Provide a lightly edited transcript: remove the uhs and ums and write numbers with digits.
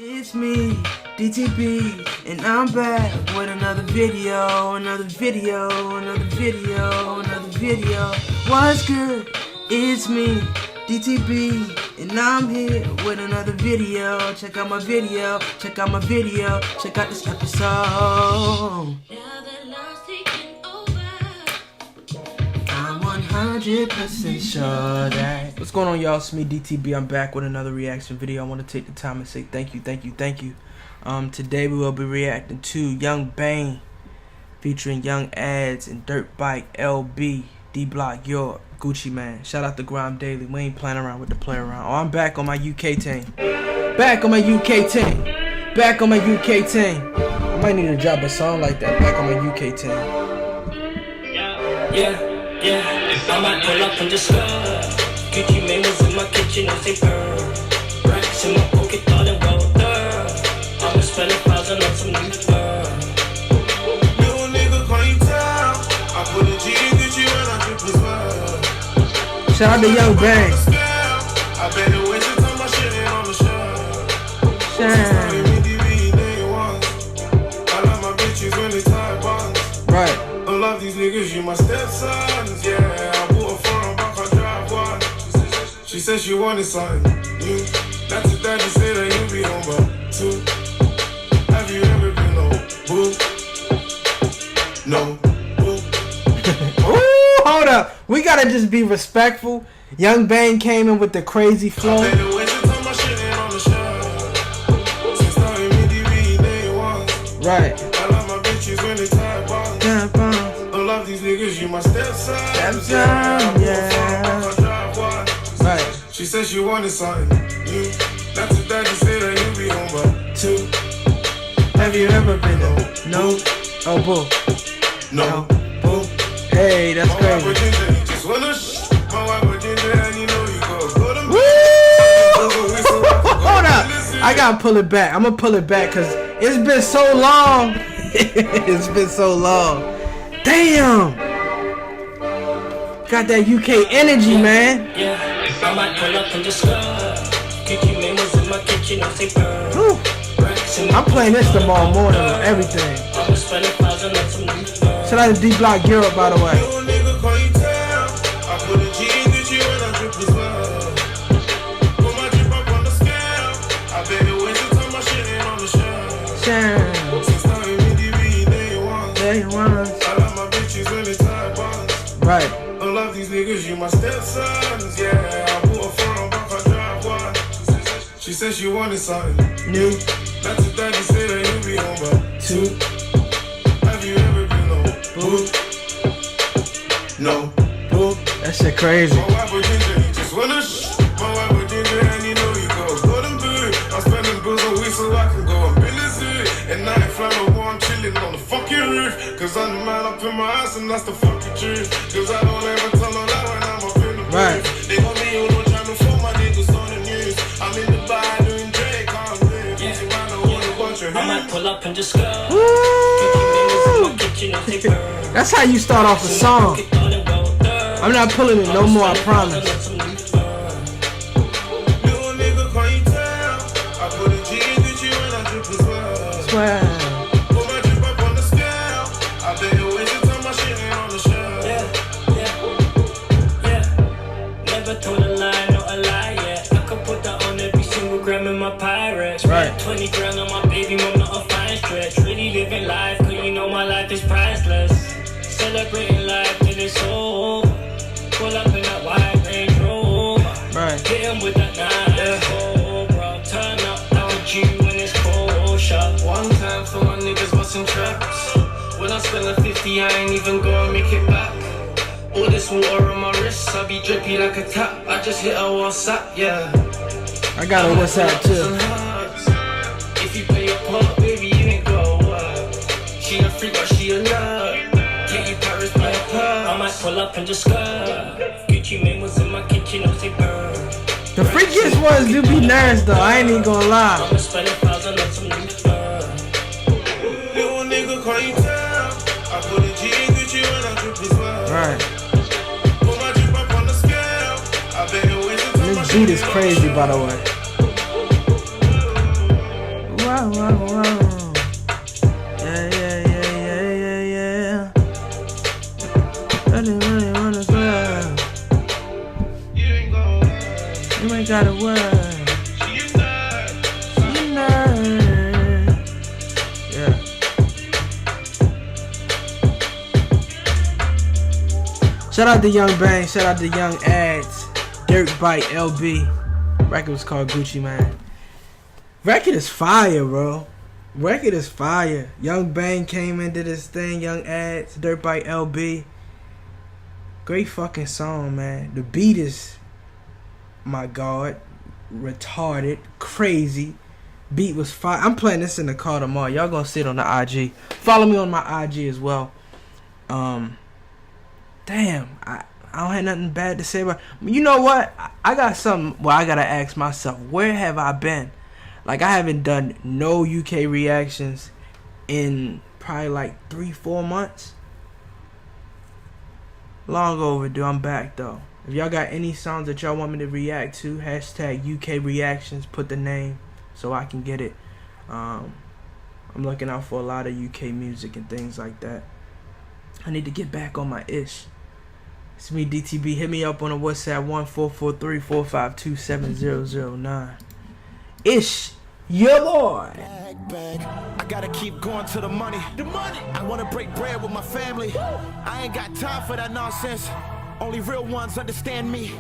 It's me, DTB, and I'm back with another video. What's good? It's me, DTB, and I'm here with another video. Check out my video, check out this episode. I'm 100% sure that. What's going on, y'all? It's me, DTB. I'm back with another reaction video. I want to take the time and say thank you. Today we will be reacting to Yxng Bane featuring Young Adz and Dirtbike, LB, D Block, York, Gucci Man. Shout out to Grind Daily. We ain't playing around with the play around. Oh, I'm back on my UK team. Back on my UK team. I might need to drop a song like that. Back on my UK team. Yeah. I might pull up and just Gucci Mane was in my kitchen and say burn. Racks in my pocket, thought it rolled up. I'ma spend 1,000 on some new fur. Little nigga, call you town. I put a G in Gucci when I drip as well. Shout out to Yxng Bane. I bet it wasted time my shit ain't on the shelf. I love my bitches when they tie bonds. Right. I love these niggas, you my stepsons. Yeah, I bought a phone back, I drive one. She said she wanted something new. That's what daddy said that you be home by 2. Have you ever been no boo? No boo. Ooh, hold up. We gotta just be respectful. Yxng Bane came in with the crazy flow. I bet it wasted time my shit ain't on the shelf. Since starting me, they once. Right. I love my bitches when they tie bonds. I love these niggas, you my stepson. Yeah. Right. She said she wanted something new. That's what daddy said that you be home by 2. Have you ever been no? Oh, boo. No. Boo. Hey, that's crazy. Hold up. I gotta pull it back. I'm gonna pull it back because it's been so long. Damn. Got that UK energy, man. Yeah, I might pull up and just Gucci Mane was in my kitchen and say burn. I'm playing this tomorrow morning on everything. I'ma spend 1,000 on some new fur. Shout out to D Block Europe, by the way. Little nigga, call you town. I put a G in Gucci when I drip as well. Put my drip up on the scale. I bet it wasted time my shit ain't on the shelf. Since starting me, they once. I love my bitches when they tie bonds. Right. I love these niggas, you my stepsons. Yeah, I bought a phone back, I drive one. She said she wanted something new. That's what daddy said that you be home by 2. Have you ever been no boo? No boo. That shit crazy. My wife with ginger, you just wanna my wife with ginger and you know you go golden blue. I'm spending bills on weed so I can go and Billy Zoo. And I ain't flying no war, I'm chilling on the fucking roof. Cause I'm the man up in my ass and that's the fucking truth. Cause I don't ever tell no lie when I'm up in the booth. Right. They got me on no channel for my niggas on the news. I'm in the bar doing Drake, I'm live. I might pull up and just That's how you start off a song. I'm not pulling it no more, I promise. Little nigga, call you town. I put a G in Gucci when I drip as well. Swear. Put my drip up on the scale. I bet it wasted time my shit ain't on the shelf. Yeah. Never told a lie, not a lie, yeah. I could put that on every single gram in my Pyrex. Right. 20 grand on my baby mom, not a fine stretch. Really living life, cause you know my life is priceless. Celebrating life till it's over. Pull up in that white Range Rover. Right. Hit him with that nice Cobra. Turn up down G when it's cold shot. One time for my niggas busting traps. When I spend a 50, I ain't even gonna make it back. All this water on my wrist, I be drippy like a tap. I just hit a WhatsApp, yeah. I got a WhatsApp too. If you play your part, baby, you ain't go work. She a freak, but she a nerd. Get you Paris by a pearl. I might pull up and just Gucci Mane was in my kitchen, I say burn. The freakiest ones do be nice though, I ain't even gonna lie. I'ma spend 1,000 on some new fur. Little nigga, call you town. I put a G in Gucci when I drip as well. Right. Put my drip up on the scale. I bet it wasted time my This beat is crazy, by the way. Yeah, yeah, yeah, yeah, yeah, yeah. Really wanna swear. You ain't gotta worry. She nerd. Yeah. Shout out to Yxng Bane. Shout out to Young Adz Dirtbike LB. Record was called Gucci Mane. Record is fire, bro. Record is fire. Yxng Bane came into this thing. Young Adz Dirtbike LB. Great fucking song, man. The beat is, my God, retarded, crazy. Beat was fire. I'm playing this in the car tomorrow. Y'all gonna see it on the IG. Follow me on my IG as well. Damn, I don't have nothing bad to say about. You know what? I got something. Well, I gotta ask myself, where have I been? Like, I haven't done no UK reactions in probably like 3-4 months. Long overdue. I'm back though. If y'all got any songs that y'all want me to react to, hashtag UK reactions, put the name so I can get it. I'm looking out for a lot of UK music and things like that. I need to get back on my ish. It's me, DTB. Hit me up on the WhatsApp 1-443-452-7009. Ish, your boy. I gotta keep going to the money. I wanna break bread with my family. I ain't got time for that nonsense. Only real ones understand me.